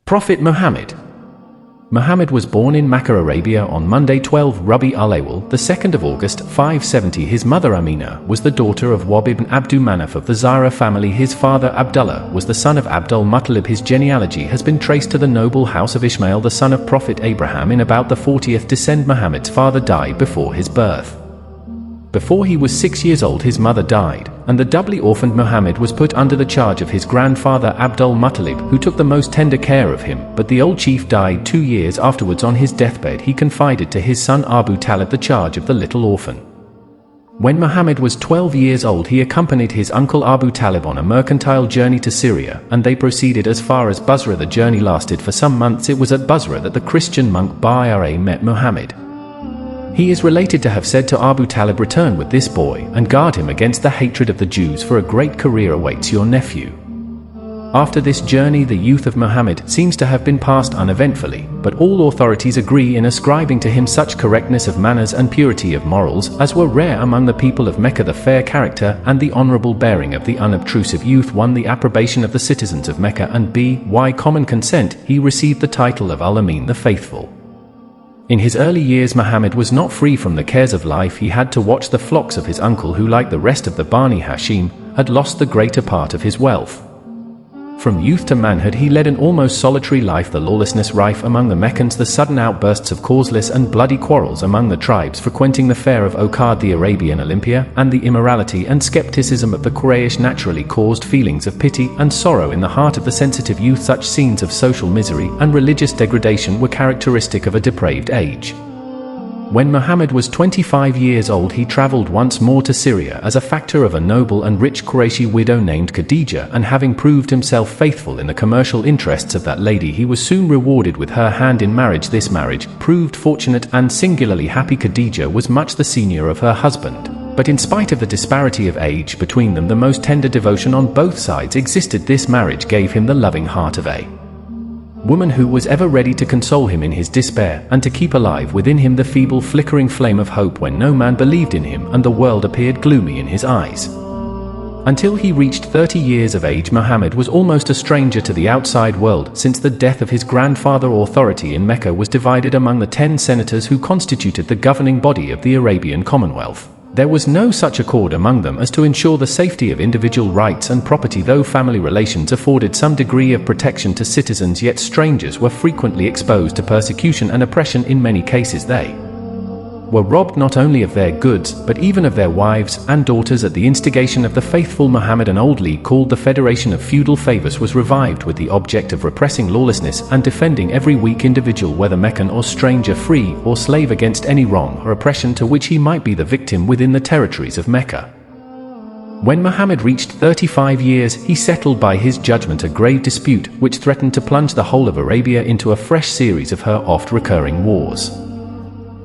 Prophet Muhammad. Muhammad was born in Mecca, Arabia on Monday 12 Rabi al-Awwal, the 2nd of August 570. His mother Amina was the daughter of Wahb ibn Abdu Manaf of the Zahra family. His father Abdullah was the son of Abdul Muttalib. His genealogy has been traced to the noble house of Ishmael, the son of Prophet Abraham. In about the 40th descent, Muhammad's father died before his birth. Before he was 6 years old, his mother died, and the doubly orphaned Muhammad was put under the charge of his grandfather Abdul Muttalib, who took the most tender care of him. But the old chief died 2 years afterwards. On his deathbed, he confided to his son Abu Talib the charge of the little orphan. When Muhammad was 12 years old, he accompanied his uncle Abu Talib on a mercantile journey to Syria, and they proceeded as far as Basra. The journey lasted for some months. It was at Basra that the Christian monk Bahira met Muhammad. He is related to have said to Abu Talib, "Return with this boy and guard him against the hatred of the Jews, for a great career awaits your nephew." After this journey, the youth of Muhammad seems to have been passed uneventfully, but all authorities agree in ascribing to him such correctness of manners and purity of morals as were rare among the people of Mecca. The fair character and the honorable bearing of the unobtrusive youth won the approbation of the citizens of Mecca, and by common consent he received the title of Al-Amin, the Faithful. In his early years, Muhammad was not free from the cares of life. He had to watch the flocks of his uncle, who, like the rest of the Bani Hashim, had lost the greater part of his wealth. From youth to manhood, he led an almost solitary life. The lawlessness rife among the Meccans, the sudden outbursts of causeless and bloody quarrels among the tribes frequenting the fair of Okad, the Arabian Olympia, and the immorality and skepticism of the Quraysh naturally caused feelings of pity and sorrow in the heart of the sensitive youth. Such scenes of social misery and religious degradation were characteristic of a depraved age. When Muhammad was 25 years old, he traveled once more to Syria as a factor of a noble and rich Qurayshi widow named Khadija, and having proved himself faithful in the commercial interests of that lady, he was soon rewarded with her hand in marriage. This marriage proved fortunate and singularly happy. Khadija was much the senior of her husband, but in spite of the disparity of age between them, the most tender devotion on both sides existed. This marriage gave him the loving heart of a woman who was ever ready to console him in his despair, and to keep alive within him the feeble flickering flame of hope when no man believed in him and the world appeared gloomy in his eyes. Until he reached 30 years of age, Muhammad was almost a stranger to the outside world. Since the death of his grandfather, authority in Mecca was divided among the 10 senators who constituted the governing body of the Arabian Commonwealth. There was no such accord among them as to ensure the safety of individual rights and property. Though family relations afforded some degree of protection to citizens, yet strangers were frequently exposed to persecution and oppression. In many cases they were robbed not only of their goods, but even of their wives and daughters. At the instigation of the faithful Muhammad, an old league called the Federation of Feudal Favors was revived with the object of repressing lawlessness and defending every weak individual, whether Meccan or stranger, free or slave, against any wrong or oppression to which he might be the victim within the territories of Mecca. When Muhammad reached 35 years, he settled by his judgment a grave dispute which threatened to plunge the whole of Arabia into a fresh series of her oft-recurring wars.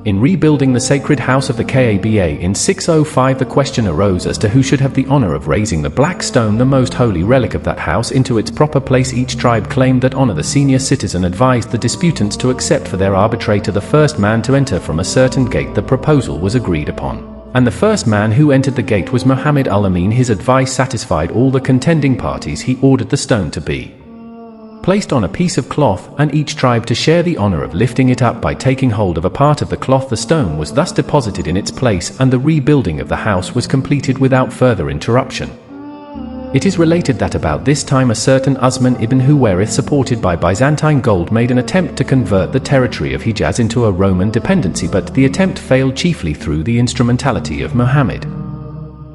In rebuilding the sacred house of the Kaaba in 605, the question arose as to who should have the honor of raising the black stone, the most holy relic of that house, into its proper place. Each tribe claimed that honor. The senior citizen advised the disputants to accept for their arbitrator the first man to enter from a certain gate. The proposal was agreed upon, and the first man who entered the gate was Muhammad al-Amin. His advice satisfied all the contending parties. He ordered the stone to be placed on a piece of cloth, and each tribe to share the honor of lifting it up by taking hold of a part of the cloth. The stone was thus deposited in its place, and the rebuilding of the house was completed without further interruption. It is related that about this time a certain Usman ibn Huwairith, supported by Byzantine gold, made an attempt to convert the territory of Hijaz into a Roman dependency, but the attempt failed chiefly through the instrumentality of Muhammad.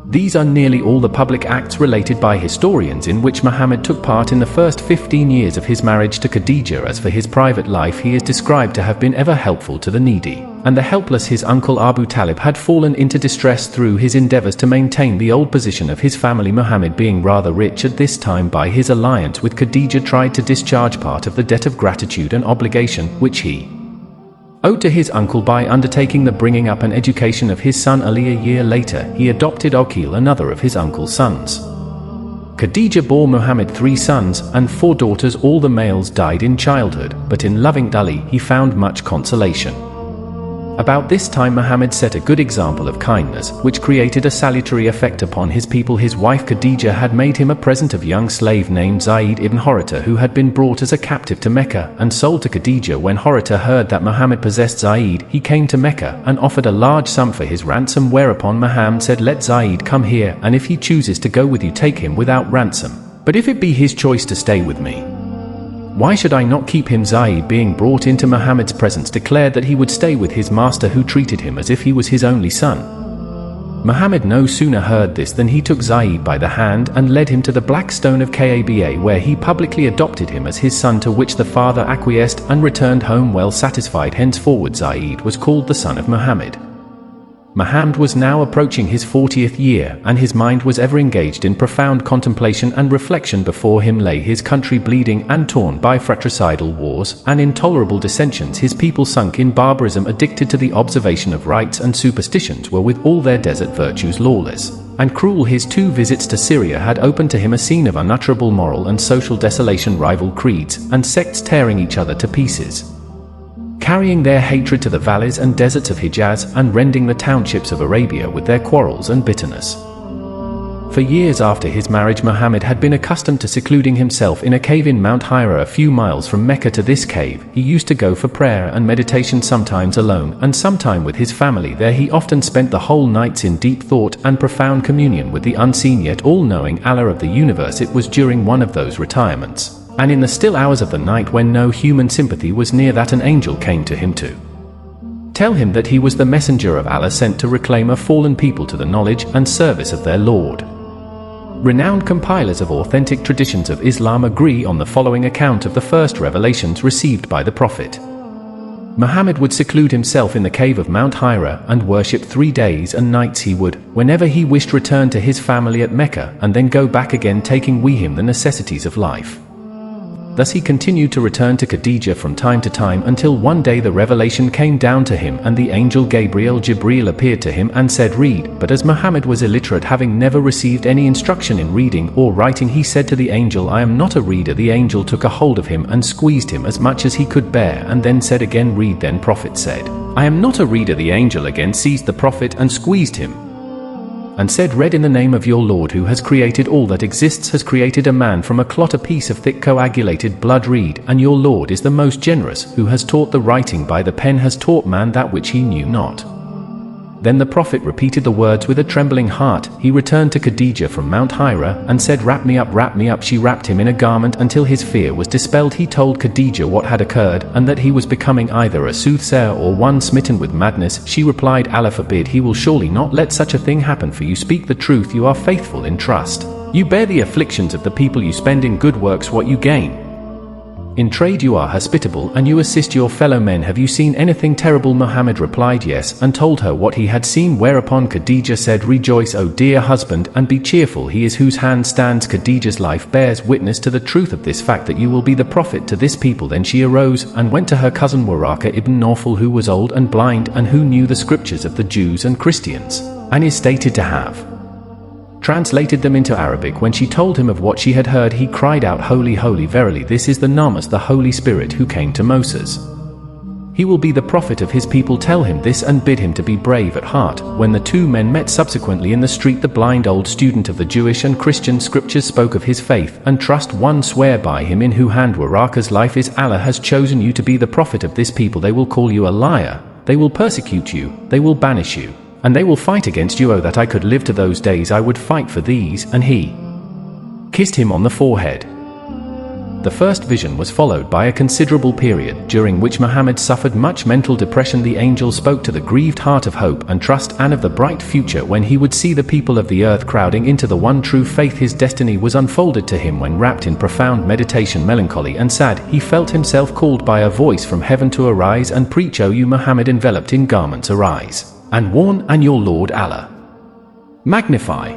These are nearly all the public acts related by historians in which Muhammad took part in the first 15 years of his marriage to Khadija. As for his private life, he is described to have been ever helpful to the needy and the helpless. His uncle Abu Talib had fallen into distress through his endeavors to maintain the old position of his family. Muhammad, being rather rich at this time by his alliance with Khadija, tried to discharge part of the debt of gratitude and obligation which he owed to his uncle by undertaking the bringing up and education of his son Ali. A year later, he adopted Aqil, another of his uncle's sons. Khadija bore Muhammad 3 sons and 4 daughters. All the males died in childhood, but in loving Ali he found much consolation. About this time Muhammad set a good example of kindness, which created a salutary effect upon his people. His wife Khadija had made him a present of a young slave named Zayd ibn Haritha, who had been brought as a captive to Mecca and sold to Khadija. When Haritha heard that Muhammad possessed Zayd, he came to Mecca and offered a large sum for his ransom, whereupon Muhammad said, "Let Zayd come here, and if he chooses to go with you, take him without ransom. But if it be his choice to stay with me, why should I not keep him?" Zayd, being brought into Muhammad's presence, declared that he would stay with his master, who treated him as if he was his only son. Muhammad no sooner heard this than he took Zayd by the hand and led him to the Black Stone of Kaba, where he publicly adopted him as his son, to which the father acquiesced and returned home well satisfied. Henceforward Zayd was called the son of Muhammad. Muhammad was now approaching his 40th year, and his mind was ever engaged in profound contemplation and reflection. Before him lay his country bleeding and torn by fratricidal wars and intolerable dissensions. His people, sunk in barbarism, addicted to the observation of rites and superstitions, were with all their desert virtues lawless and cruel. His 2 visits to Syria had opened to him a scene of unutterable moral and social desolation, rival creeds and sects tearing each other to pieces, carrying their hatred to the valleys and deserts of Hijaz, and rending the townships of Arabia with their quarrels and bitterness. For years after his marriage, Muhammad had been accustomed to secluding himself in a cave in Mount Hira, a few miles from Mecca. To this cave he used to go for prayer and meditation, sometimes alone and sometime with his family. There he often spent the whole nights in deep thought and profound communion with the unseen yet all-knowing Allah of the universe. It was during one of those retirements, and in the still hours of the night, when no human sympathy was near, that an angel came to him to tell him that he was the messenger of Allah, sent to reclaim a fallen people to the knowledge and service of their Lord. Renowned compilers of authentic traditions of Islam agree on the following account of the first revelations received by the Prophet. Muhammad would seclude himself in the cave of Mount Hira and worship 3 days and nights. He would, whenever he wished, return to his family at Mecca and then go back again, taking with him the necessities of life. Thus he continued to return to Khadija from time to time, until one day the revelation came down to him, and the angel Jibril appeared to him and said, "Read." But as Muhammad was illiterate, having never received any instruction in reading or writing, he said to the angel, "I am not a reader." The angel took a hold of him and squeezed him as much as he could bear, and then said again, "Read." Then Prophet said, "I am not a reader." The angel again seized the Prophet and squeezed him, and said, "Read in the name of your Lord, who has created all that exists, has created a man from a clot, a piece of thick coagulated blood. Read, and your Lord is the most generous, who has taught the writing by the pen, has taught man that which he knew not." Then the Prophet repeated the words with a trembling heart. He returned to Khadija from Mount Hira and said, wrap me up, wrap me up." She wrapped him in a garment until his fear was dispelled. He told Khadija what had occurred, and that he was becoming either a soothsayer or one smitten with madness. She replied, "Allah forbid, he will surely not let such a thing happen for you. Speak the truth, you are faithful in trust. You bear the afflictions of the people, you spend in good works what you gain. In trade you are hospitable, and you assist your fellow men. Have you seen anything terrible?" Muhammad replied yes, and told her what he had seen, whereupon Khadija said, "Rejoice, O dear husband, and be cheerful. He is whose hand stands Khadija's life bears witness to the truth of this fact, that you will be the prophet to this people." Then she arose and went to her cousin Waraka ibn Nawfal, who was old and blind, and who knew the scriptures of the Jews and Christians, and is stated to have translated them into Arabic. When she told him of what she had heard, he cried out, "Holy, holy, verily this is the Namus, the Holy Spirit, who came to Moses. He will be the prophet of his people. Tell him this and bid him to be brave at heart." When the two men met subsequently in the street, the blind old student of the Jewish and Christian scriptures spoke of his faith and trust. "One swear by him in whose hand Waraka's life is, Allah has chosen you to be the prophet of this people. They will call you a liar, they will persecute you, they will banish you, and they will fight against you. Oh, that I could live to those days, I would fight for these." And he kissed him on the forehead. The first vision was followed by a considerable period, during which Muhammad suffered much mental depression. The angel spoke to the grieved heart of hope and trust, and of the bright future when he would see the people of the earth crowding into the one true faith. His destiny was unfolded to him when, wrapped in profound meditation, melancholy and sad, he felt himself called by a voice from heaven to arise and preach. "O you Muhammad, enveloped in garments, arise and warn, and your Lord Allah magnify."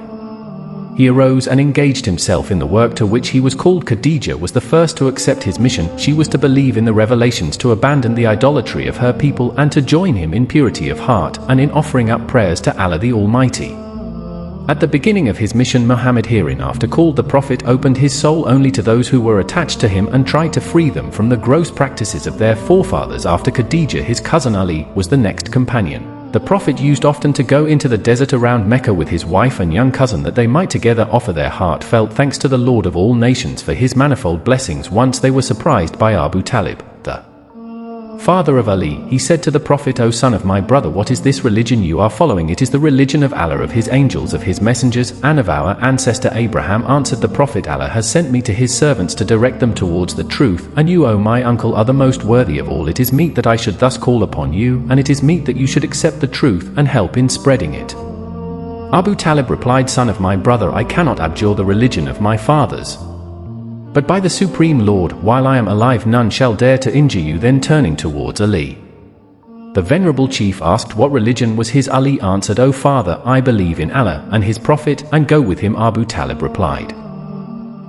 He arose and engaged himself in the work to which he was called. Khadija was the first to accept his mission. She was to believe in the revelations, to abandon the idolatry of her people, and to join him in purity of heart and in offering up prayers to Allah the Almighty. At the beginning of his mission, Muhammad hereinafter called the Prophet opened his soul only to those who were attached to him and tried to free them from the gross practices of their forefathers. After Khadija, his cousin Ali was the next companion. The Prophet used often to go into the desert around Mecca with his wife and young cousin that they might together offer their heartfelt thanks to the Lord of all nations for his manifold blessings. Once they were surprised by Abu Talib, the father of Ali. He said to the Prophet, "O son of my brother, what is this religion you are following?" "It is the religion of Allah, of his angels, of his messengers, and of our ancestor Abraham," answered the Prophet. "Allah has sent me to his servants to direct them towards the truth, and you, O my uncle, are the most worthy of all. It is meet that I should thus call upon you, and it is meet that you should accept the truth and help in spreading it." Abu Talib replied, "Son of my brother, I cannot abjure the religion of my fathers. But by the Supreme Lord, while I am alive, none shall dare to injure you." Then turning towards Ali, the venerable chief asked what religion was his. Ali answered, "O father, I believe in Allah and his Prophet, and go with him." Abu Talib replied,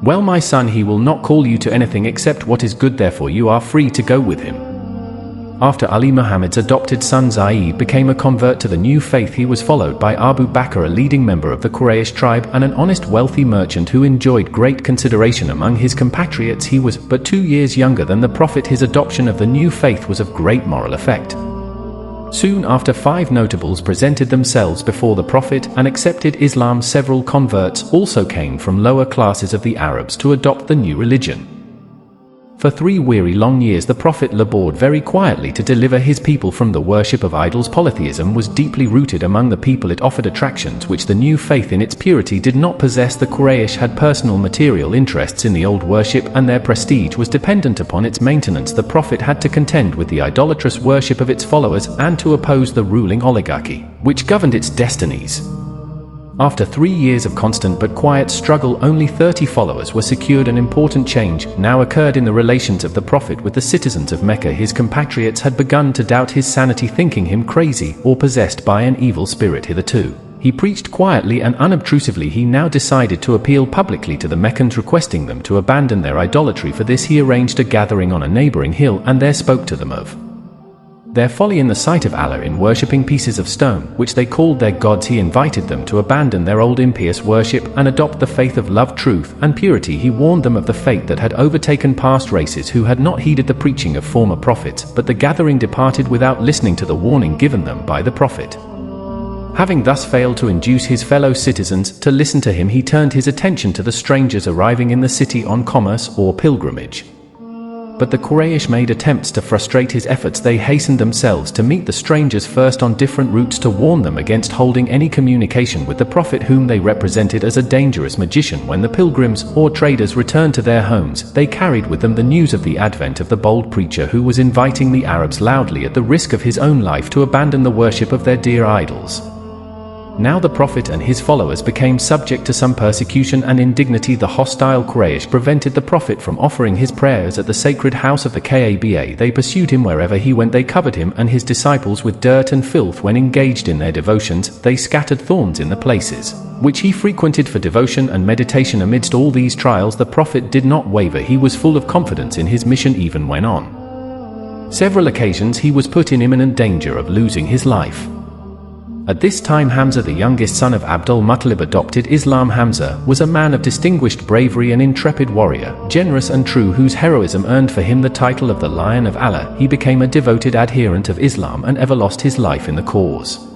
"Well, my son, he will not call you to anything except what is good, therefore you are free to go with him." After Ali, Muhammad's adopted son Zaid became a convert to the new faith. He was followed by Abu Bakr, a leading member of the Quraysh tribe and an honest, wealthy merchant who enjoyed great consideration among his compatriots. He was but 2 years younger than the Prophet. His adoption of the new faith was of great moral effect. Soon after, 5 notables presented themselves before the Prophet and accepted Islam. Several converts also came from lower classes of the Arabs to adopt the new religion. For 3 weary long years the Prophet labored very quietly to deliver his people from the worship of idols. Polytheism was deeply rooted among the people. It offered attractions which the new faith in its purity did not possess. The Quraysh had personal material interests in the old worship, and their prestige was dependent upon its maintenance. The Prophet had to contend with the idolatrous worship of its followers and to oppose the ruling oligarchy, which governed its destinies. After 3 years of constant but quiet struggle, only 30 followers were secured. An important change now occurred in the relations of the Prophet with the citizens of Mecca. His compatriots had begun to doubt his sanity, thinking him crazy or possessed by an evil spirit. Hitherto he preached quietly and unobtrusively. He now decided to appeal publicly to the Meccans, requesting them to abandon their idolatry. For this he arranged a gathering on a neighboring hill and there spoke to them of their folly in the sight of Allah in worshipping pieces of stone, which they called their gods. He invited them to abandon their old impious worship and adopt the faith of love, truth, and purity. He warned them of the fate that had overtaken past races who had not heeded the preaching of former prophets, but the gathering departed without listening to the warning given them by the Prophet. Having thus failed to induce his fellow citizens to listen to him, he turned his attention to the strangers arriving in the city on commerce or pilgrimage. But the Quraysh made attempts to frustrate his efforts. They hastened themselves to meet the strangers first on different routes to warn them against holding any communication with the Prophet, whom they represented as a dangerous magician. When the pilgrims or traders returned to their homes, they carried with them the news of the advent of the bold preacher who was inviting the Arabs loudly at the risk of his own life to abandon the worship of their dear idols. Now the Prophet and his followers became subject to some persecution and indignity. The hostile Quraysh prevented the Prophet from offering his prayers at the sacred house of the Kaaba. They pursued him wherever he went. They covered him and his disciples with dirt and filth. When engaged in their devotions, they scattered thorns in the places which he frequented for devotion and meditation. Amidst all these trials, the Prophet did not waver. He was full of confidence in his mission. Even when on several occasions he was put in imminent danger of losing his life. At this time Hamza, the youngest son of Abdul Muttalib, adopted Islam. Hamza was a man of distinguished bravery, an intrepid warrior, generous and true, whose heroism earned for him the title of the Lion of Allah. He became a devoted adherent of Islam and ever lost his life in the cause.